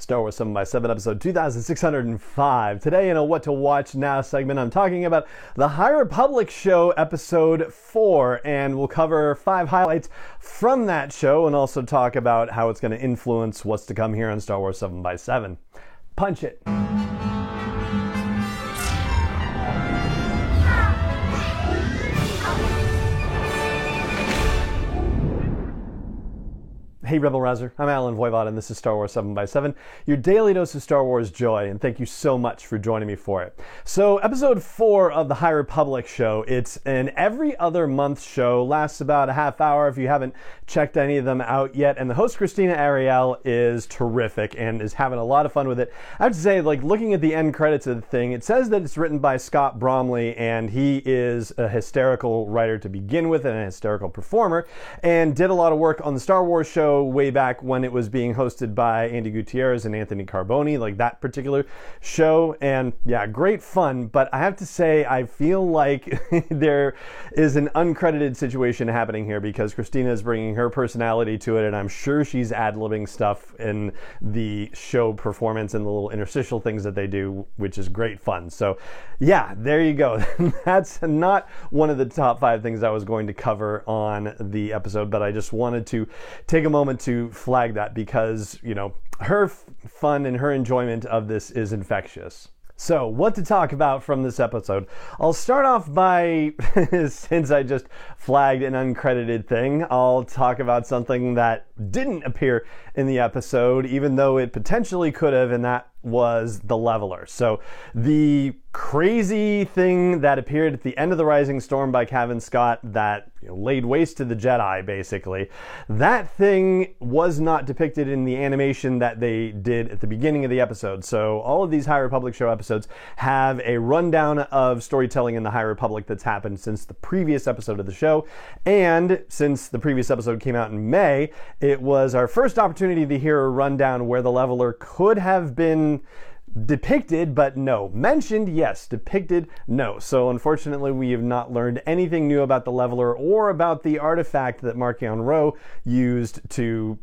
Star Wars 7x7, episode 2605. Today in a What to Watch Now segment, I'm talking about the High Republic show, episode 4, and we'll cover 5 highlights from that show and also talk about how it's going to influence what's to come here on Star Wars 7x7. Punch it. Hey Rebel Rouser, I'm Alan Voivod and this is Star Wars 7x7, your daily dose of Star Wars joy, and thank you so much for joining me for it. So episode 4 of the High Republic show, it's an every other month show, lasts about a half hour if you haven't checked any of them out yet, and the host Christina Ariel is terrific and is having a lot of fun with it. I have to say, like, looking at the end credits of the thing, it says that it's written by Scott Bromley, and he is a hysterical writer to begin with and a hysterical performer, and did a lot of work on the Star Wars show way back when it was being hosted by Andy Gutierrez and Anthony Carboni, like that particular show. And yeah, great fun, but I have to say I feel like there is an uncredited situation happening here because Christina is bringing her personality to it, and I'm sure she's ad-libbing stuff in the show performance and the little interstitial things that they do, which is great fun. So yeah, there you go. That's not one of the top 5 things I was going to cover on the episode, but I just wanted to take a moment to flag that because, you know, her fun and her enjoyment of this is infectious. So, what to talk about from this episode? I'll start off by, since I just flagged an uncredited thing, I'll talk about something that didn't appear in the episode, even though it potentially could have, and that was the Leveler. So, the crazy thing that appeared at the end of The Rising Storm by Cavan Scott that laid waste to the Jedi, basically, that thing was not depicted in the animation that they did at the beginning of the episode. So all of these High Republic show episodes have a rundown of storytelling in the High Republic that's happened since the previous episode of the show. And since the previous episode came out in May, it was our first opportunity to hear a rundown where the Leveler could have been depicted, but no. Mentioned, yes. Depicted, no. So unfortunately, we have not learned anything new about the Leveler or about the artifact that Marchion Ro used to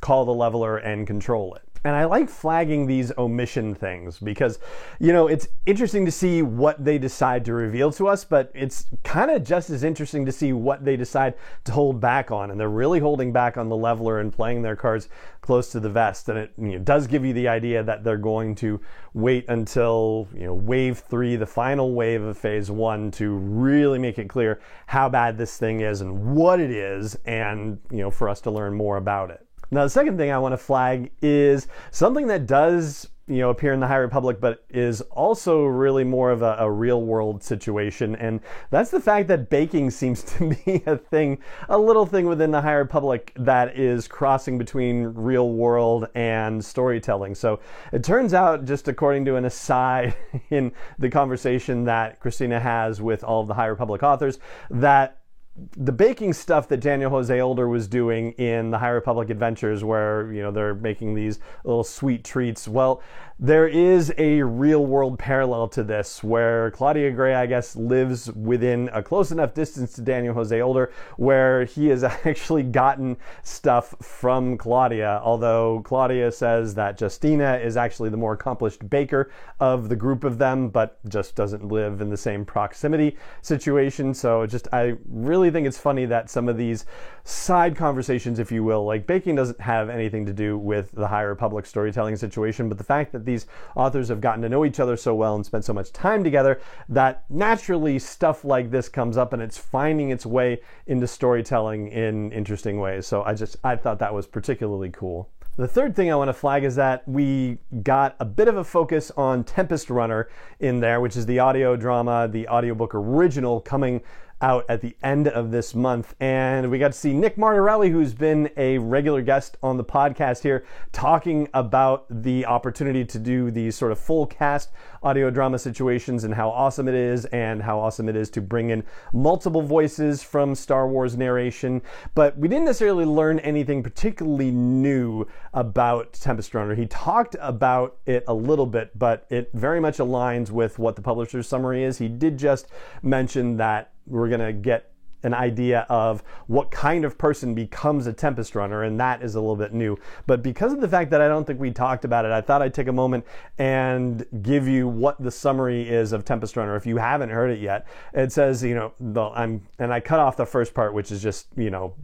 call the Leveler and control it. And I like flagging these omission things because, you know, it's interesting to see what they decide to reveal to us, but it's kind of just as interesting to see what they decide to hold back on. And they're really holding back on the Leveler and playing their cards close to the vest. And it does give you the idea that they're going to wait until, wave 3, the final wave of phase 1, to really make it clear how bad this thing is and what it is, and, for us to learn more about it. Now, the second thing I want to flag is something that does, appear in the High Republic, but is also really more of a real-world situation, and that's the fact that baking seems to be a little thing within the High Republic that is crossing between real-world and storytelling. So it turns out, just according to an aside in the conversation that Christina has with all of the High Republic authors, that the baking stuff that Daniel Jose Older was doing in the High Republic Adventures, where, they're making these little sweet treats, well, there is a real-world parallel to this, where Claudia Gray, I guess, lives within a close enough distance to Daniel Jose Older, where he has actually gotten stuff from Claudia, although Claudia says that Justina is actually the more accomplished baker of the group of them, but just doesn't live in the same proximity situation. So I really think it's funny that some of these side conversations, if you will, like baking doesn't have anything to do with the High Republic storytelling situation, but the fact that these authors have gotten to know each other so well and spent so much time together that naturally stuff like this comes up and it's finding its way into storytelling in interesting ways. So I thought that was particularly cool. The third thing I want to flag is that we got a bit of a focus on Tempest Runner in there, which is the audio drama, the audiobook original, coming out at the end of this month, and we got to see Nick Martorelli, who's been a regular guest on the podcast here, talking about the opportunity to do these sort of full cast audio drama situations and how awesome it is, and how awesome it is to bring in multiple voices from Star Wars narration. But we didn't necessarily learn anything particularly new about Tempest Runner. He talked about it a little bit, but it very much aligns with what the publisher's summary is. He did just mention that we're going to get an idea of what kind of person becomes a Tempest Runner, and that is a little bit new. But because of the fact that I don't think we talked about it, I thought I'd take a moment and give you what the summary is of Tempest Runner. If you haven't heard it yet, it says, and I cut off the first part, which is just,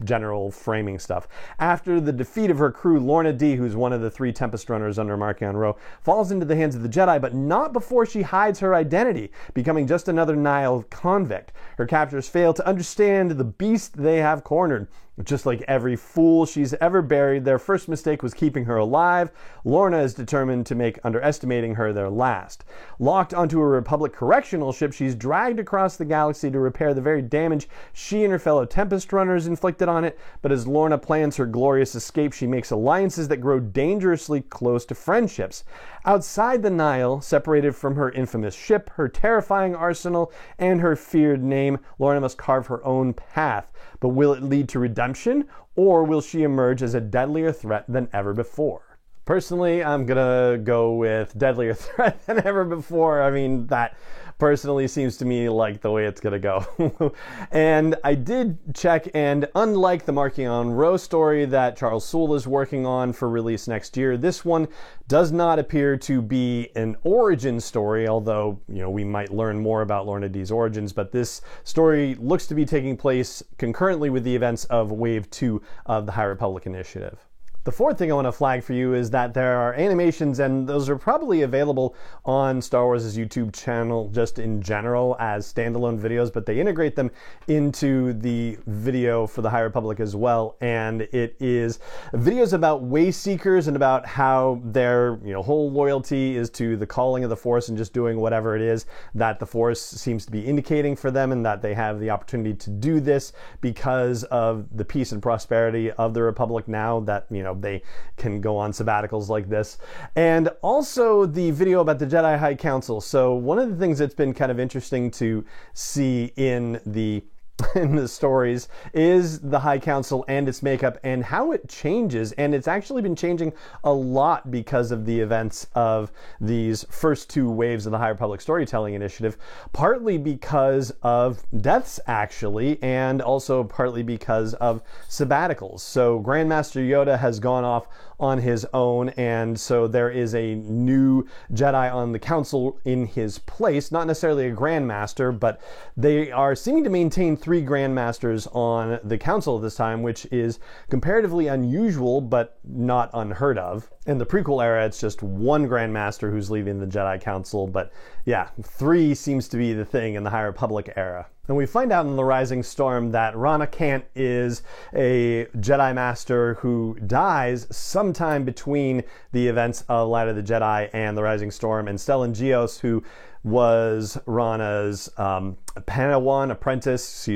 general framing stuff. After the defeat of her crew, Lorna Dee, who's one of the 3 Tempest Runners under Marchion Ro, falls into the hands of the Jedi, but not before she hides her identity, becoming just another Nihil convict. Her captors fail to understand the beast they have cornered. Just like every fool she's ever buried, their first mistake was keeping her alive. Lorna is determined to make underestimating her their last. Locked onto a Republic correctional ship, she's dragged across the galaxy to repair the very damage she and her fellow Tempest Runners inflicted on it. But as Lorna plans her glorious escape, she makes alliances that grow dangerously close to friendships. Outside the Nihil, separated from her infamous ship, her terrifying arsenal, and her feared name, Lorna must carve her own path. But will it lead to redemption, or will she emerge as a deadlier threat than ever before? Personally, I'm gonna go with deadlier threat than ever before. I mean, that personally seems to me like the way it's gonna go. And I did check, and unlike the Marchion Ro story that Charles Soule is working on for release next year, this one does not appear to be an origin story, although, we might learn more about Lorna Dee's origins, but this story looks to be taking place concurrently with the events of Wave 2 of the High Republic Initiative. The fourth thing I want to flag for you is that there are animations, and those are probably available on Star Wars' YouTube channel just in general as standalone videos, but they integrate them into the video for the High Republic as well. And it is videos about way seekers and about how their whole loyalty is to the calling of the Force and just doing whatever it is that the Force seems to be indicating for them, and that they have the opportunity to do this because of the peace and prosperity of the Republic now that, they can go on sabbaticals like this. And also the video about the Jedi High Council. So one of the things that's been kind of interesting to see in the stories is the High Council and its makeup and how it changes. And it's actually been changing a lot because of the events of these first 2 waves of the High Republic Storytelling Initiative, partly because of deaths actually, and also partly because of sabbaticals. So Grandmaster Yoda has gone off on his own, and so there is a new Jedi on the Council in his place, not necessarily a Grandmaster, but they are seeming to maintain 3 Grandmasters on the Council at this time, which is comparatively unusual, but not unheard of. In the prequel era, it's just 1 Grandmaster who's leading the Jedi Council, but yeah, 3 seems to be the thing in the High Republic era. And we find out in The Rising Storm that Rana Kant is a Jedi Master who dies sometime between the events of Light of the Jedi and The Rising Storm, and Stellan Gios, who was Rana's Padawan apprentice,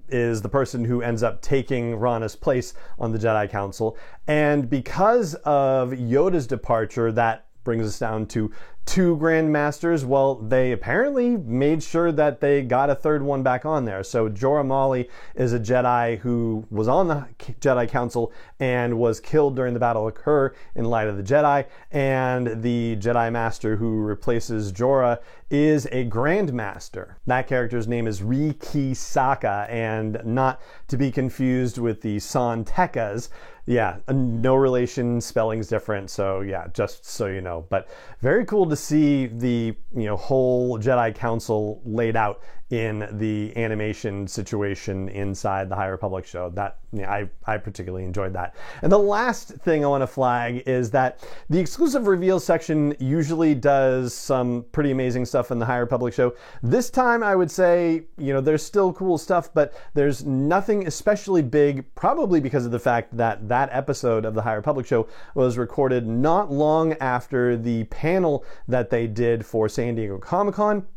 is the person who ends up taking Rana's place on the Jedi Council. And because of Yoda's departure, that brings us down to 2 Grandmasters. Well, they apparently made sure that they got a 3rd one back on there. So Jorah Mali is a Jedi who was on the Jedi Council and was killed during the Battle of Kur in Light of the Jedi. And the Jedi Master who replaces Jorah is a Grandmaster. That character's name is Riki Saka, and not to be confused with the San Tekkas. Yeah, no relation, spelling's different, so yeah, just so you know. But very cool to see the whole Jedi Council laid out in the animation situation inside the High Republic show. That I particularly enjoyed that. And the last thing I want to flag is that the exclusive reveals section usually does some pretty amazing stuff in the High Republic show. This time I would say, there's still cool stuff, but there's nothing especially big, probably because of the fact that that episode of the High Republic show was recorded not long after the panel that they did for San Diego Comic-Con.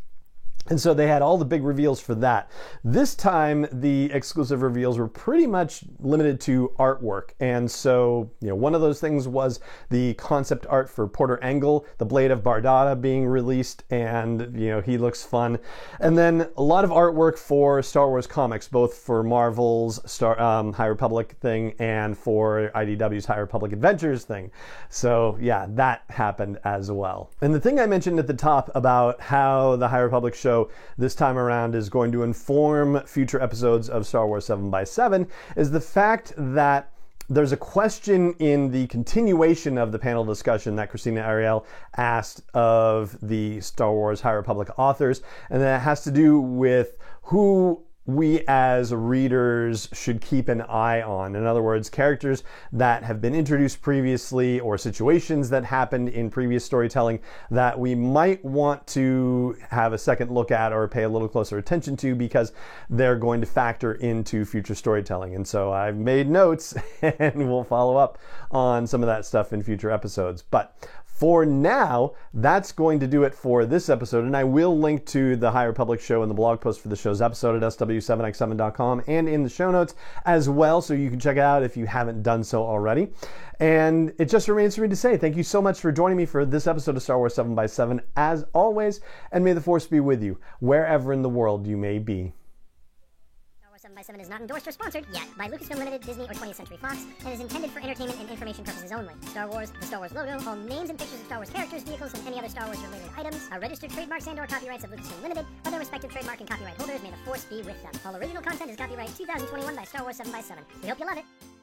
And so they had all the big reveals for that. This time, the exclusive reveals were pretty much limited to artwork. And so, one of those things was the concept art for Porter Engle, the Blade of Bardata, being released, and, he looks fun. And then a lot of artwork for Star Wars comics, both for Marvel's High Republic thing and for IDW's High Republic Adventures thing. So, yeah, that happened as well. And the thing I mentioned at the top about how the High Republic show show this time around is going to inform future episodes of Star Wars 7 by 7 is the fact that there's a question in the continuation of the panel discussion that Christina Ariel asked of the Star Wars High Republic authors, and that has to do with who we as readers should keep an eye on. In other words, characters that have been introduced previously or situations that happened in previous storytelling that we might want to have a second look at or pay a little closer attention to because they're going to factor into future storytelling. And so I've made notes and we'll follow up on some of that stuff in future episodes. But for now, that's going to do it for this episode, and I will link to the High Republic show and the blog post for the show's episode at sw7x7.com and in the show notes as well, so you can check it out if you haven't done so already. And it just remains for me to say thank you so much for joining me for this episode of Star Wars 7 by 7 as always, and may the Force be with you wherever in the world you may be. 7 by 7 is not endorsed or sponsored yet by Lucasfilm Limited, Disney, or 20th Century Fox, and is intended for entertainment and information purposes only. Star Wars, the Star Wars logo, all names and pictures of Star Wars characters, vehicles, and any other Star Wars related items are registered trademarks and/or copyrights of Lucasfilm Limited, or their respective trademark and copyright holders. May the Force be with them. All original content is copyright 2021 by Star Wars 7 by 7. We hope you love it.